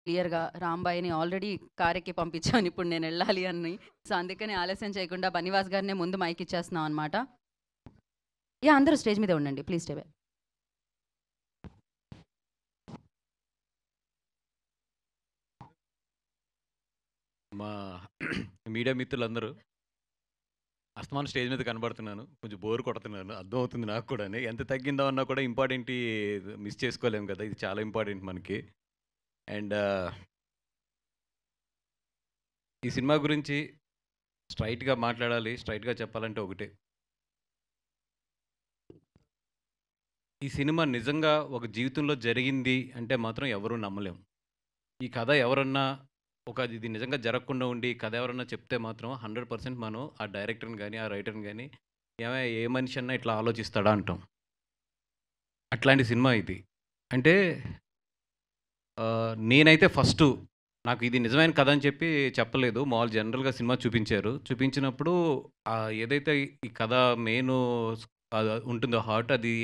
క్లియర్‌గా రాంబాయిని ఆల్రెడీ కారెక్కి పంపించాను ఇప్పుడు నేను వెళ్ళాలి అని. సో, అందుకని ఆలస్యం చేయకుండా బనివాస్ గారినే ముందు మైక్ ఇచ్చేస్తున్నాం అనమాట. అందరూ స్టేజ్ మీదే ఉండండి. Please stay back. మా మీడియా మిత్రులందరూ అస్తమానం స్టేజ్ మీద కనబడుతున్నాను. కొంచెం బోర్ కొడుతున్నాను. అర్థమవుతుంది నాకు కూడాని. ఎంత తగ్గిందా అన్నా కూడా ఇంపార్టెంట్ మిస్ చేసుకోలేము కదా! ఇది చాలా ఇంపార్టెంట్ మనకి. అండ్ ఈ సినిమా గురించి స్ట్రెయిట్‌గా మాట్లాడాలి, స్ట్రెయిట్‌గా చెప్పాలంటే ఒకటే. ఈ సినిమా నిజంగా ఒక జీవితంలో జరిగింది అంటే మాత్రం ఎవరు నమ్మలేం. ఈ కథ ఎవరన్నా ఇది నిజంగా జరగకుండా ఉండి ఈ కథ ఎవరన్నా చెప్తే మాత్రం 100% మనం ఆ డైరెక్టర్‌ని గాని, ఆ రైటర్‌ని గాని ఏమయ్య ఏ మనిషి అన్నా ఇట్లా ఆలోచిస్తాడా అంటాం. అట్లాంటి సినిమా ఇది. అంటే నేనైతే నాకు ఇది నిజమైన కథ అని చెప్పి చెప్పలేదు. మామూలు జనరల్‌గా సినిమా చూపించారు. చూపించినప్పుడు ఏదైతే ఈ కథ మెయిను ఉంటుందో హార్ట్ అది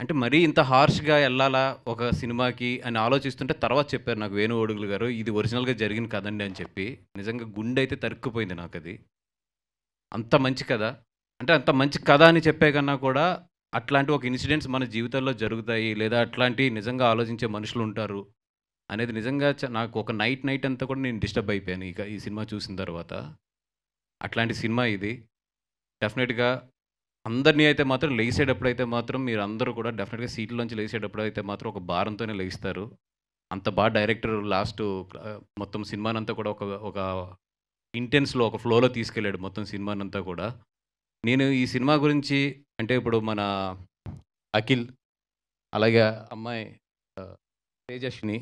అంటే మరీ ఇంత హార్ష్‌గా ఎళ్ళాలా ఒక సినిమాకి అని ఆలోచిస్తుంటే తర్వాత చెప్పారు నాకు వేణు ఓడుగులు గారు. ఇది ఒరిజినల్‌గా జరిగిన కథండి అని చెప్పి. నిజంగా గుండె అయితే తరుక్కుపోయింది నాకది. అంత మంచి కథ. అంటే అంత మంచి కథ అని చెప్పే కన్నా కూడా అట్లాంటి ఒక ఇన్సిడెంట్స్ మన జీవితాల్లో జరుగుతాయి. లేదా అట్లాంటి నిజంగా ఆలోచించే మనుషులుంటారు. అనేది నిజంగా నాకు ఒక నైట్ అంతా కూడా నేను డిస్టర్బ్ అయిపోయాను ఈ సినిమా చూసిన తర్వాత. అట్లాంటి సినిమా ఇది. డెఫినెట్‌గా అందరిని అయితే మాత్రం లెగిసేటప్పుడైతే మాత్రం మీరందరూ కూడా డెఫినెట్‌గా సీట్‌లోంచి లెగిసేటప్పుడైతే మాత్రం ఒక భారంతోనే లెగిస్తారు. అంత డైరెక్టర్ మొత్తం సినిమానంతా కూడా ఒక ఒక ఇంటెన్స్‌లో ఒక ఫ్లోలో తీసుకెళ్ళాడు మొత్తం సినిమానంతా కూడా. నేను ఈ సినిమా గురించి అంటే ఇప్పుడు మన అఖిల్, అలాగే అమ్మాయి తేజస్విని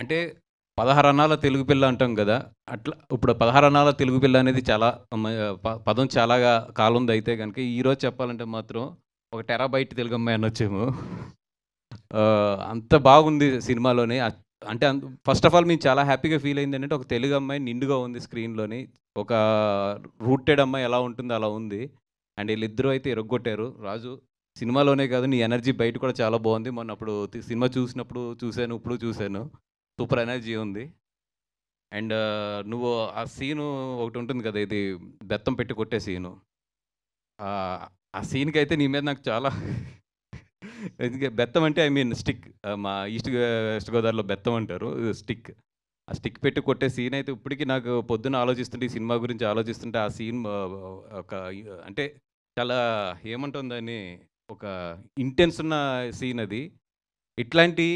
అంటే 16 అన్నాల తెలుగు పిల్ల అంటాం గదా! అట్లా ఇప్పుడు 16 అన్నాల తెలుగు పిల్ల అనేది చాలా పదం చాలా కాలంది అయితే గనుక ఈరోజు చెప్పాలంటే మాత్రం ఒక టెరాబైట్ తెలుగు అమ్మాయి అనొచ్చేమో. అంత బాగుంది సినిమాలోని. అంటే ఫస్ట్ ఆఫ్ ఆల్ మేము చాలా హ్యాపీగా ఫీల్ అయిందేంటంటే ఒక తెలుగు అమ్మాయి నిండుగా ఉంది స్క్రీన్‌లోని. ఒక రూటెడ్ అమ్మాయి ఎలా ఉంటుందో అలా ఉంది. అండ్ ఈళ్ళిద్దరూ అయితే ఇరగ్గొట్టారు. రాజు సినిమాలోనే కాదు నీ ఎనర్జీ బయట కూడా చాలా బావుంది. మొన్న అప్పుడు సినిమా చూసినప్పుడు చూసాను. ఇప్పుడు చూసాను. సూపర్ ఎనర్జీ ఉంది. అండ్ నువ్వు ఆ సీను ఒకటుంటుంది కదా! ఇది బెత్తం పెట్టి కొట్టే సీను. ఆ సీన్‌కైతే నీ మీద నాకు చాలా ఎందుకే బెత్తం అంటే ఐ మీన్ స్టిక్. మా వెస్ట్ గోదావరిలో బెత్తం అంటారు. స్టిక్. ఆ స్టిక్ పెట్టి కొట్టే సీన్ అయితే ఇప్పటికి నాకు పొద్దున్న ఆలోచిస్తుంటే ఈ సినిమా గురించి ఆలోచిస్తుంటే ఆ సీన్ ఒక అంటే చాలా ఏమంటాం దాన్ని ఒక ఇంటెన్స్ ఉన్న సీన్ అది. ఇట్లాంటి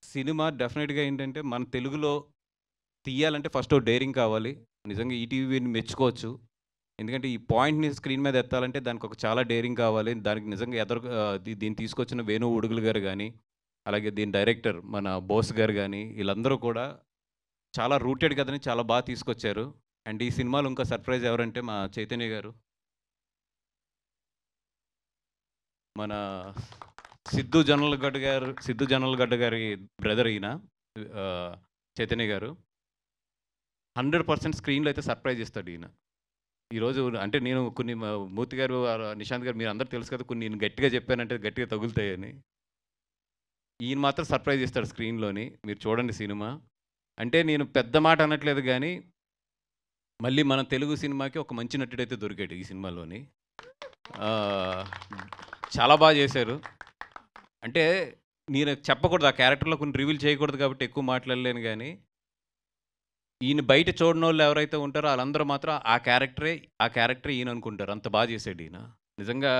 సినిమా డెఫినిట్‌గా ఏంటంటే మన తెలుగులో తీయాలంటే ఫస్ట్ ఓ డేరింగ్ కావాలి. నిజంగా ఈటీవీని మెచ్చుకోవచ్చు. ఎందుకంటే ఈ పాయింట్‌ని స్క్రీన్ మీద ఎత్తాలంటే దానికి ఒక చాలా డేరింగ్ కావాలి. దానికి నిజంగా దీన్ని తీసుకొచ్చిన వేణు ఉడుగులు గారు గాని, అలాగే దీని డైరెక్టర్ మన బోస్ గారు గాని, వీళ్ళందరూ కూడా చాలా రూటెడ్ కథని చాలా తీసుకొచ్చారు. అండ్ ఈ సినిమాలో ఇంకా సర్ప్రైజ్ ఎవరంటే మా చైతన్య గారు. మన సిద్ధు జొన్నలగడ్డ గారి బ్రదర్ ఈయన. చైతన్య గారు. 100% స్క్రీన్‌లో అయితే సర్ప్రైజ్ ఇస్తాడు ఈయన. ఈరోజు అంటే నేను కొన్ని మూర్తి గారు, నిశాంత్ గారు మీరందరూ తెలుసు కదా! కొన్ని నేను గట్టిగా చెప్పానంటే గట్టిగా తగులుతాయని. ఈయన మాత్రం సర్ప్రైజ్ ఇస్తాడు స్క్రీన్‌లోని. మీరు చూడండి సినిమా. అంటే నేను పెద్ద మాట అనట్లేదు గానీ, మళ్ళీ మన తెలుగు సినిమాకి ఒక మంచి నటుడైతే దొరికాడు ఈ సినిమాలోని. చాలా చేశారు. అంటే నేను చెప్పకూడదు ఆ క్యారెక్టర్‌లో కొన్ని రివీల్ చేయకూడదు కాబట్టి ఎక్కువ మాట్లాడలేను గానీ, ఈయన బయట చూడనోళ్ళు ఎవరైతే ఉంటారో ఆళ్ళందరూ మాత్రం ఆ క్యారెక్టరే ఈయన అనుకుంటారు. అంత చేశాడు ఈయన. నిజంగా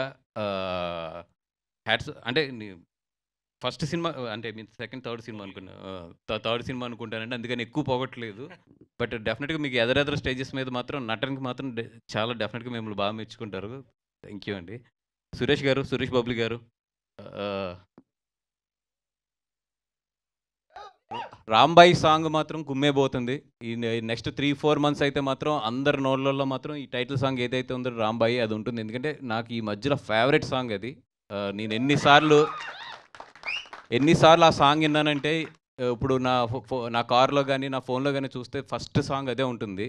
అంటే ఫస్ట్ సినిమా అంటే సెకండ్, థర్డ్ సినిమా అనుకున్నా. థర్డ్ సినిమా అనుకుంటానండి. అందుకని ఎక్కువ పొగట్లేదు. బట్ డెఫినిట్‌గా మీకు ఎదరెదర స్టేజెస్ మీద మాత్రం నటనకి మాత్రం చాలా డెఫినిట్‌గా మిమ్మల్ని మెచ్చుకుంటారు. థ్యాంక్ యూ అండి. సురేష్ బాబులి గారు. రాంబాయి సాంగ్ మాత్రం కుమ్మేబోతుంది. ఈ నెక్స్ట్ 3, 4 మంత్స్ అయితే మాత్రం అందరి నోళ్ళల్లో మాత్రం ఈ టైటిల్ సాంగ్ ఏదైతే ఉందో రాంబాయి అది ఉంటుంది. ఎందుకంటే నాకు ఈ మధ్యలో ఫేవరెట్ సాంగ్ అది. నేను ఎన్నిసార్లు ఆ సాంగ్ విన్నానంటే ఇప్పుడు నా కార్‌లో గాని, నా ఫోన్‌లో గాని చూస్తే ఫస్ట్ సాంగ్ అదే ఉంటుంది.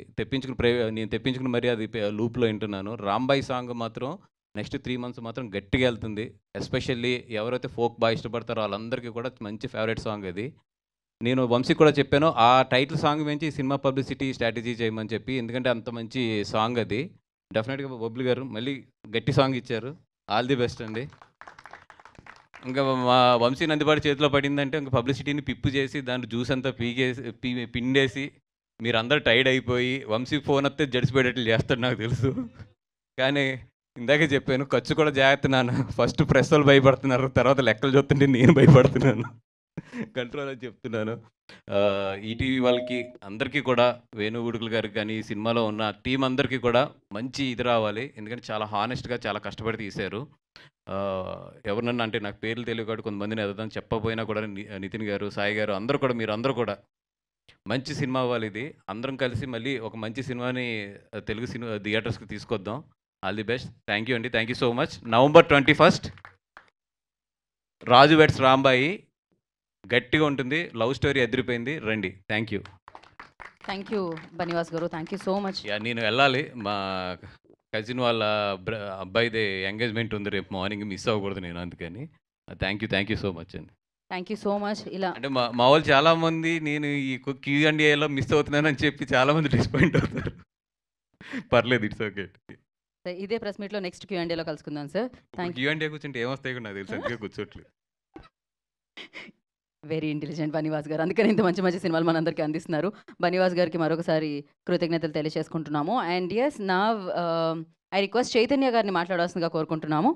నేను తెప్పించుకుని మరీ అది లూప్‌లో వింటున్నాను. రాంబాయి సాంగ్ మాత్రం నెక్స్ట్ 3 మంత్స్ మాత్రం గట్టిగా ఎళ్తుంది. ఎస్పెషల్లీ ఎవరైతే ఫోక్ ఇష్టపడతారో వాళ్ళందరికీ కూడా మంచి ఫేవరెట్ సాంగ్ అది. నేను వంశీకి కూడా చెప్పాను. ఆ టైటిల్ సాంగ్ మించి ఈ సినిమా పబ్లిసిటీ స్ట్రాటజీ చేయమని చెప్పి. ఎందుకంటే అంత మంచి సాంగ్ అది. డెఫినెట్‌గా బబ్లూ గారు మళ్ళీ గట్టి సాంగ్ ఇచ్చారు. ఆల్ ది బెస్ట్ అండి. ఇంకా మా వంశీ నందిపాటి చేతిలో పడిందంటే ఇంక పబ్లిసిటీని పిప్పు చేసి దాంట్లో జ్యూస్ అంతా పీకేసి పిండేసి మీరందరూ టైర్డ్ అయిపోయి వంశీ ఫోన్ వస్తే జడిసిపోయేటట్లు చేస్తాడు నాకు తెలుసు. కానీ ఇందాకే చెప్పాను ఖర్చు కూడా జాగ్రత్త నాన్న. ఫస్ట్ ప్రెస్ వాళ్ళు భయపడుతున్నారు. తర్వాత లెక్కలు చూస్తుంటే నేను భయపడుతున్నాను. కంట్రోల్ అని చెప్తున్నాను. ఈటీవీ వాళ్ళకి అందరికీ కూడా వేణు ఉడుకులు గారికి కానీ ఈ సినిమాలో ఉన్న టీం అందరికీ కూడా మంచి ఇది రావాలి. ఎందుకంటే చాలా హానెస్ట్‌గా చాలా కష్టపడి తీశారు. ఎవరినన్నా అంటే నాకు పేర్లు తెలియవు కాబట్టి కొంతమందిని ఎదగదని చెప్పకపోయినా కూడా నితిన్ గారు, సాయి గారు అందరూ కూడా మీరందరూ కూడా మంచి సినిమా అవ్వాలి ఇది. అందరం కలిసి మళ్ళీ ఒక మంచి సినిమాని తెలుగు సినిమా థియేటర్స్‌కి తీసుకొద్దాం. All the best. Thank you అండి. Thank you so much. November 21 Raju weds Rambai గట్టిగా ఉంటుంది. లవ్ స్టోరీ అదిరిపోయింది. రండి. Thank you. Thank you Bunny Vas గారు. Thank you so much. Yeah! నేను వెళ్ళాలి. మా కజిన్ వాళ్ళ అబ్బాయిది ఎంగేజ్‌మెంట్ ఉంది రేపు మార్నింగ్. మిస్ అవ్వకూడదు నేను అందుకని. థ్యాంక్ యూ సో మచ్ అండి. Thank you so much. ఇలా అంటే మా వాళ్ళు చాలామంది నేను ఈ క్యూ&ఏలో మిస్ అవుతున్నానని చెప్పి చాలామంది డిసప్పాయింట్ అవుతారు. పర్లేదు ఇట్స్ ఓకే. ఇదే ప్రెస్ మీట్‌లో నెక్స్ట్ క్యూఎండ్ఏలో కలుసుకుందాం సార్. Thank you. క్యూ&ఏ కూర్చుంటే ఏమొస్తాయో కూడా నాకు తెలుసు. అందుకే కూర్చోట్లేదు. వెరీ ఇంటెలిజెంట్ బనివాస్ గారు. అందుకని ఇంత మంచి మంచి సినిమాలు మనందరికీ అందిస్తున్నారు. బనివాస్ గారికి మరొకసారి కృతజ్ఞతలు తెలియజేసుకుంటున్నాము. And yes now I request Chaitanya గారిని మాట్లాడాల్సిందిగా కోరుకుంటున్నాము.